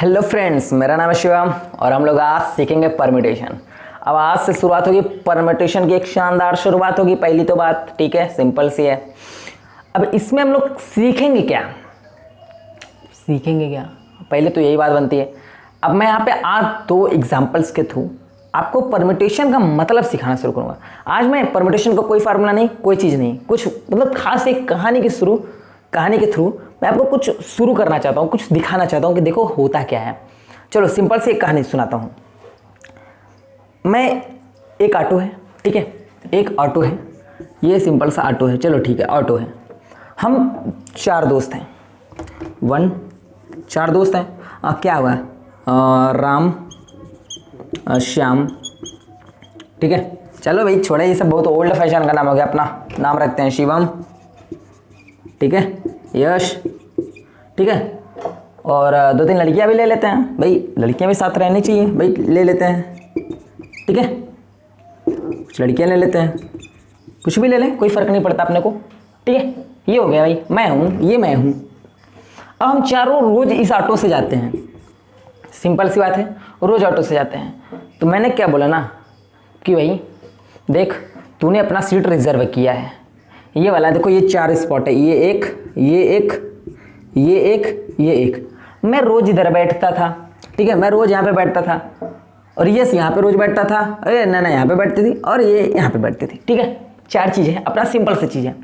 Hello friends, मेरा नाम है शिवम और हम लोग आज सीखेंगे परम्यूटेशन। अब आज से शुरुआत होगी परम्यूटेशन की, एक शानदार शुरुआत होगी। पहली तो बात ठीक है, सिंपल सी है। अब इसमें हम लोग सीखेंगे क्या, पहले तो यही बात बनती है। अब मैं यहाँ पे आज दो एग्जाम्पल्स के थ्रू आपको परम्यूटेशन का मतलब सिखाना शुरू करूँगा। आज मैं परम्यूटेशन का कोई फार्मूला नहीं, कोई चीज़ नहीं, कुछ मतलब खास एक कहानी के थ्रू मैं आपको कुछ शुरू करना चाहता हूँ, कुछ दिखाना चाहता हूँ कि देखो होता क्या है। चलो सिंपल से एक कहानी सुनाता हूँ। एक ऑटो है, ठीक है, एक ऑटो है, ये सिंपल सा ऑटो है। चलो ठीक है, ऑटो है। हम चार दोस्त हैं, चार दोस्त हैं। क्या हुआ, राम, श्याम, ठीक है। चलो भाई छोड़े ये सब, बहुत ओल्ड फैशन का नाम हो गया। अपना नाम रखते हैं शिवम, ठीक है, यश, ठीक है, और दो तीन लड़कियां भी ले लेते हैं भाई, लड़कियां भी साथ रहनी चाहिए भाई, ले लेते हैं, ठीक है। कुछ लड़कियां ले लेते हैं, कुछ भी ले लें, कोई फ़र्क नहीं पड़ता अपने को, ठीक है। ये हो गया भाई, मैं हूँ, ये मैं हूँ। अब हम चारों रोज़ इस ऑटो से जाते हैं, सिंपल सी बात है, रोज़ ऑटो से जाते हैं। तो मैंने क्या बोला ना कि भाई देख, तूने अपना सीट रिजर्व किया है, ये वाला देखो, ये चार स्पॉट है, ये एक, ये एक, ये एक, ये एक। मैं रोज़ इधर बैठता था, ठीक है, मैं रोज़ यहाँ पे बैठता था, और ये यहाँ पे रोज़ बैठता था, अरे ना यहाँ पे बैठती थी, और ये यहाँ पे बैठती थी, ठीक है। चार चीज़ें, अपना सिंपल सी चीज़ है।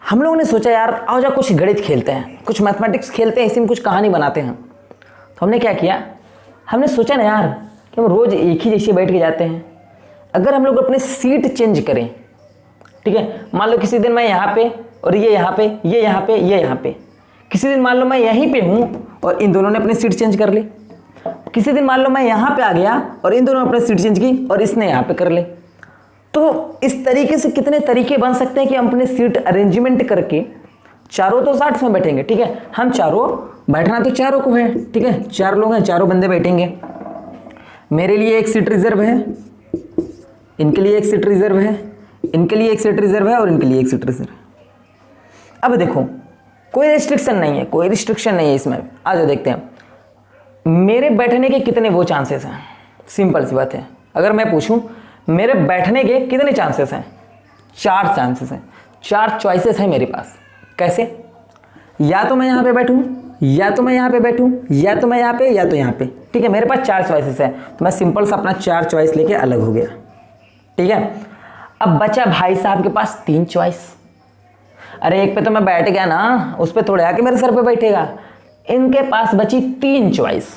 हम लोगों ने सोचा यार आओ जा कुछ गणित खेलते हैं, कुछ मैथमेटिक्स खेलते हैं, इसी में कुछ कहानी बनाते हैं। तो हमने क्या किया, हमने सोचा ना यार कि हम रोज़ एक ही जैसे बैठ के जाते हैं, अगर हम लोग अपने सीट चेंज करें, ठीक है। मान लो किसी दिन मैं यहाँ पे और ये यहाँ पे, ये यहाँ पे, ये यहाँ पे। किसी दिन मान लो मैं यहीं पे हूँ और इन दोनों ने अपनी सीट चेंज कर ली। किसी दिन मान लो मैं यहाँ पे आ गया और इन दोनों ने अपनी सीट चेंज की और इसने यहाँ पे कर ली। तो इस तरीके से कितने तरीके बन सकते हैं कि हम अपने सीट अरेंजमेंट करके चारों तो साथ में बैठेंगे, ठीक है। हम चारों, बैठना तो चारों को है, ठीक है, चार लोग हैं, चारों बंदे बैठेंगे। मेरे लिए एक सीट रिजर्व है, इनके लिए एक सीट रिजर्व है, इनके लिए एक सीट रिजर्व है और इनके लिए एक सीट रिजर्व है। अब देखो कोई रिस्ट्रिक्शन नहीं है, कोई रिस्ट्रिक्शन नहीं है इसमें। आ जाओ देखते हैं मेरे बैठने के कितने वो चांसेस हैं। सिंपल सी बात है, अगर मैं पूछूं मेरे बैठने के कितने चांसेस हैं, चार चांसेस हैं, चार चॉइसेस हैं मेरे पास। कैसे, या तो मैं यहाँ पे बैठूं, या तो मैं यहाँ पे बैठूं, या तो मैं यहाँ पे, या तो यहाँ पे, ठीक है। मेरे पास चार चॉइसेस है, तो मैं सिंपल सा अपना चार चॉइस लेके अलग हो गया, ठीक है। अब बचा भाई साहब के पास तीन चॉइस। अरे एक पे तो मैं बैठ गया ना, उस पे थोड़े आके मेरे सर पे बैठेगा। इनके पास बची तीन चॉइस।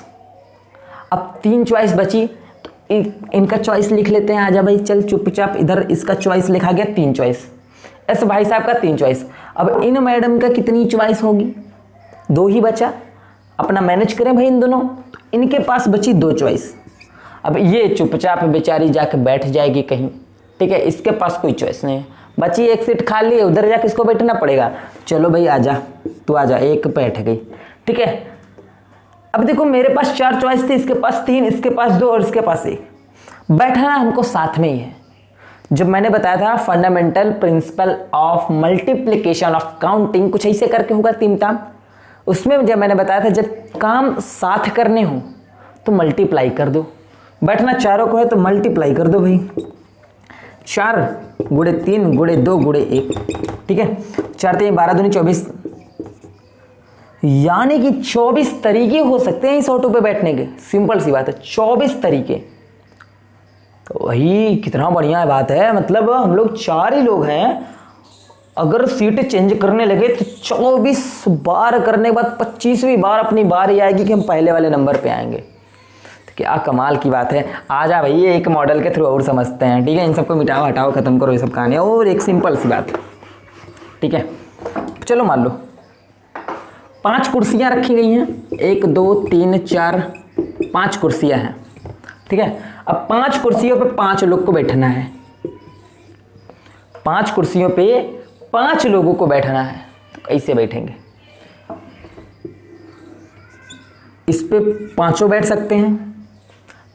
अब तीन चॉइस बची तो इनका चॉइस लिख लेते हैं। आजा भाई चल चुपचाप, इधर इसका चॉइस लिखा गया, तीन चॉइस। ऐसे भाई साहब का तीन चॉइस। अब इन मैडम का कितनी चॉइस होगी, दो ही बचा। अपना मैनेज करें भाई इन दोनों। इनके पास बची दो चॉइस। अब ये चुपचाप बेचारी जाके बैठ जाएगी कहीं, ठीक है, इसके पास कोई चॉइस नहीं है। बची एक सीट खाली है, उधर जाके इसको बैठना पड़ेगा। चलो भाई आजा, तू आजा, एक बैठ गई, ठीक है। अब देखो मेरे पास चार चॉइस थी, इसके पास तीन, इसके पास दो और इसके पास एक। बैठना हमको साथ में ही है। जब मैंने बताया था fundamental principle of multiplication of counting, कुछ ऐसे करके होगा तीन, उसमें जब मैंने बताया था जब काम साथ करने हो तो मल्टीप्लाई कर दो। बैठना चारों को है तो मल्टीप्लाई कर दो भाई, 4 गुणे 3 गुणे 2 गुणे 1, ठीक है। 4 3 12 दूनी 24, यानी कि 24 तरीके हो सकते हैं इस ऑटो पे बैठने के। सिंपल सी बात है, 24 तरीके। तो वही कितना बढ़िया बात है, मतलब हम लोग चार ही लोग हैं, अगर सीट चेंज करने लगे तो 24 बार करने के बाद 25वीं बार अपनी बारी आएगी कि हम पहले वाले नंबर पे आएंगे। क्या कमाल की बात है। आ जा भाई ये एक मॉडल के थ्रू और समझते हैं, ठीक है। इन सबको मिटाओ हटाओ खत्म करो ये सब कहानी। और एक सिंपल सी बात, ठीक है। चलो मान लो 5 कुर्सियां रखी गई हैं, 1 2 3 4 5 कुर्सियां हैं, ठीक है। अब 5 कुर्सियों पे 5 लोग को बैठना है, 5 कुर्सियों पे 5 लोगों को बैठना है। तो कैसे बैठेंगे, इस पे पांचों बैठ सकते हैं,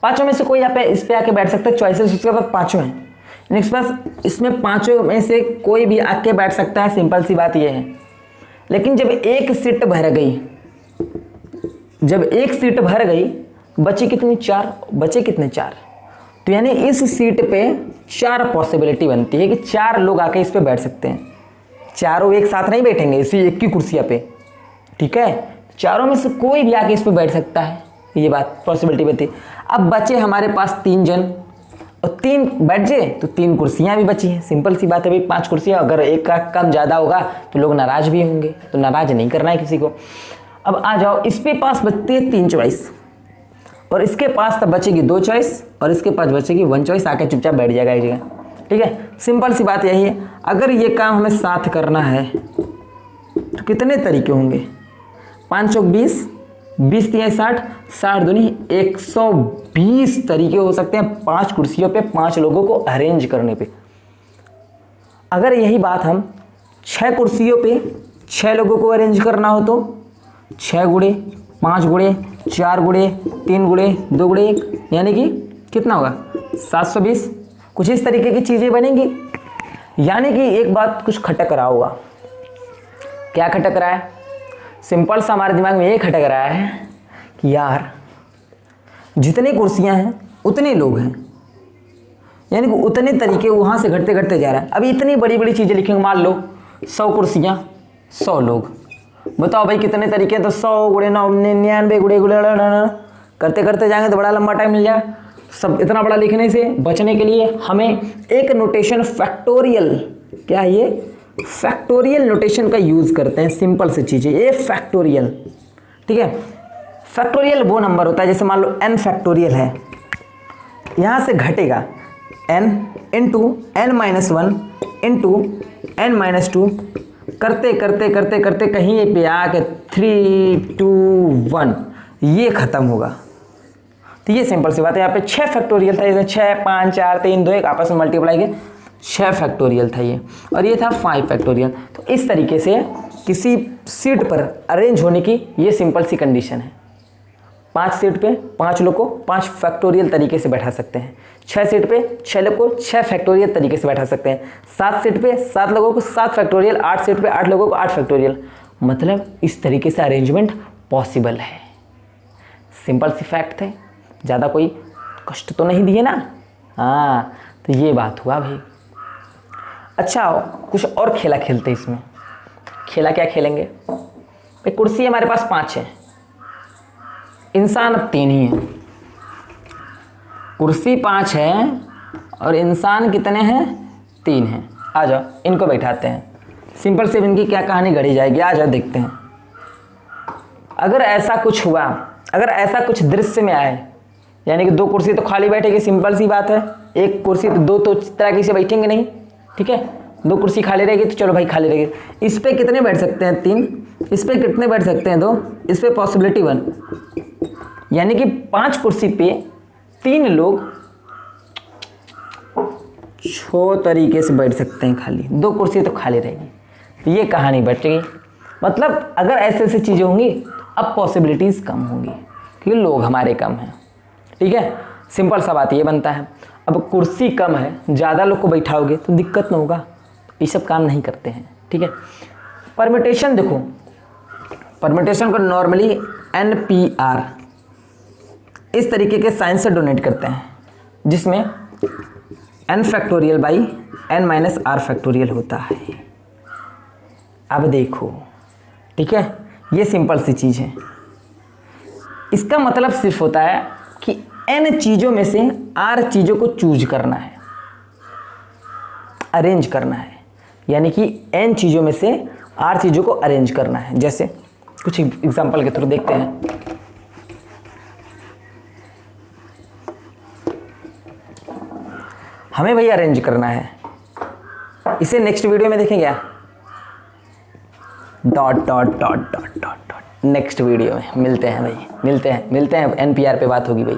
पांचों में से कोई यहाँ पे इस पे आके बैठ सकता है। चॉइसेस उसके पास पांचों हैं, नेक्स्ट पास इसमें पांचों में से कोई भी आके बैठ सकता है। सिंपल सी बात ये है। लेकिन जब एक सीट भर गई, जब एक सीट भर गई बचे कितनी 4, बचे कितने 4, तो यानी इस सीट पे 4 पॉसिबिलिटी बनती है कि 4 लोग आके इस पे बैठ सकते हैं। चारों एक साथ नहीं बैठेंगे इसी एक की कुर्सियाँ पे, ठीक है, चारों में से कोई भी आके इस पे बैठ सकता है, ये बात पॉसिबिलिटी बनती है। अब बचे हमारे पास 3 जन और 3 बैठ जाए तो 3 कुर्सियाँ भी बची हैं, सिंपल सी बात है भाई, 5 कुर्सियाँ, अगर एक का कम ज़्यादा होगा तो लोग नाराज़ भी होंगे, तो नाराज़ नहीं करना है किसी को। अब आ जाओ, इस पे पास बचती है 3 चॉइस और इसके पास तब बचेगी 2 चॉइस और इसके पास बचेगी 1 चॉइस, आके चुपचाप बैठ जाएगा एक जगह, ठीक है। सिंपल सी बात यही है। अगर ये काम हमें साथ करना है तो कितने तरीके होंगे, 5 चौक 20, 20 तिहाई 60, 60 दूनी 120 तरीके हो सकते हैं 5 कुर्सियों पे 5 लोगों को अरेंज करने पे। अगर यही बात हम 6 कुर्सियों पे 6 लोगों को अरेंज करना हो तो 6 गुणे 5 गुणे 4 गुणे 3 गुणे 2 गुणे 1, यानी कि कितना होगा 720। कुछ इस तरीके की चीज़ें बनेंगी। यानी कि एक बात कुछ खटक रहा होगा। क्या खटक रहा है? सिंपल सा हमारे दिमाग में ये खटक रहा है कि यार जितनी कुर्सियां हैं उतने लोग हैं, यानी कि उतने तरीके वहाँ से घटते घटते जा रहा है। अभी इतनी बड़ी बड़ी चीज़ें लिखेंगे, मान लो 100 कुर्सियाँ 100 लोग, बताओ भाई कितने तरीके हैं, तो 100 गुणे 99 गुणे गुणे करते करते जाएंगे तो बड़ा लंबा टाइम मिल जाए। सब इतना बड़ा लिखने से बचने के लिए हमें एक नोटेशन फैक्टोरियल, क्या है ये, फैक्टोरियल नोटेशन का यूज़ करते हैं। सिंपल सी चीज़ें, ये फैक्टोरियल, ठीक है। फैक्टोरियल वो नंबर होता है, जैसे मान लो n फैक्टोरियल है, यहाँ से घटेगा n into n-1 into n-2, करते करते करते करते कहीं पे आके 3 2 1 ये ख़त्म होगा। तो ये सिंपल सी बात है। यहाँ पे 6 फैक्टोरियल था, जैसे 6 5 4 3 2 1 आपस में मल्टीप्लाई के 6 फैक्टोरियल था ये, और ये था 5 फैक्टोरियल। तो इस तरीके से किसी सीट पर अरेंज होने की ये सिंपल सी कंडीशन है। 5 सीट पे 5 लोग को 5 फैक्टोरियल तरीके से बैठा सकते हैं, 6 सीट पे 6 लोग को 6 फैक्टोरियल तरीके से बैठा सकते हैं, 7 सीट पे 7 लोगों को 7 फैक्टोरियल, 8 सीट पे 8 लोगों को 8 फैक्टोरियल। मतलब इस तरीके से अरेंजमेंट पॉसिबल है। सिंपल सी फैक्ट थे, ज़्यादा कोई कष्ट तो नहीं दिए ना। हाँ, तो ये बात हुआ भाई। अच्छा, कुछ और खेला खेलते इसमें। खेला क्या खेलेंगे भाई? कुर्सी हमारे पास 5 है, इंसान अब 3 ही है। कुर्सी 5 है और इंसान कितने हैं? 3 हैं। आ जाओ इनको बैठाते हैं, सिंपल से इनकी क्या कहानी गढ़ी जाएगी, आ जाओ देखते हैं। अगर ऐसा कुछ हुआ, अगर ऐसा कुछ दृश्य में आए, यानी कि 2 कुर्सी तो खाली बैठेगी, सिंपल सी बात है। एक कुर्सी तो 2 तो तरह से बैठेंगे नहीं, ठीक है। 2 कुर्सी खाली रहेगी तो चलो भाई खाली रहेगी। इस पे कितने बैठ सकते हैं? 3। इस पे कितने बैठ सकते हैं? 2। इस पे पॉसिबिलिटी 1, यानी कि 5 कुर्सी पे 3 लोग 6 तरीके से बैठ सकते हैं खाली, 2 कुर्सी तो खाली रहेगी। ये कहानी बच गई। मतलब अगर ऐसे ऐसी चीज़ें होंगी अब पॉसिबिलिटीज़ कम होंगी क्योंकि लोग हमारे कम हैं, ठीक है। सिंपल सा बात ये बनता है। अब कुर्सी कम है, ज़्यादा लोग को बैठाओगे तो दिक्कत ना होगा, ये सब काम नहीं करते हैं, ठीक है। परम्यूटेशन देखो, परम्यूटेशन को नॉर्मली NPR इस तरीके के साइन से डोनेट करते हैं, जिसमें n factorial by n-r factorial होता है। अब देखो, ठीक है, ये सिंपल सी चीज़ है। इसका मतलब सिर्फ होता है कि n चीज़ों में से r चीज़ों को चूज करना है, अरेंज करना है, यानी कि n चीज़ों में से r चीज़ों को अरेंज करना है। जैसे कुछ एग्जांपल के थ्रू देखते हैं। हमें भाई अरेंज करना है, इसे नेक्स्ट वीडियो में देखें क्या, dot dot dot dot dot dot next video में मिलते हैं भाई, मिलते हैं NPR पे बात होगी भाई।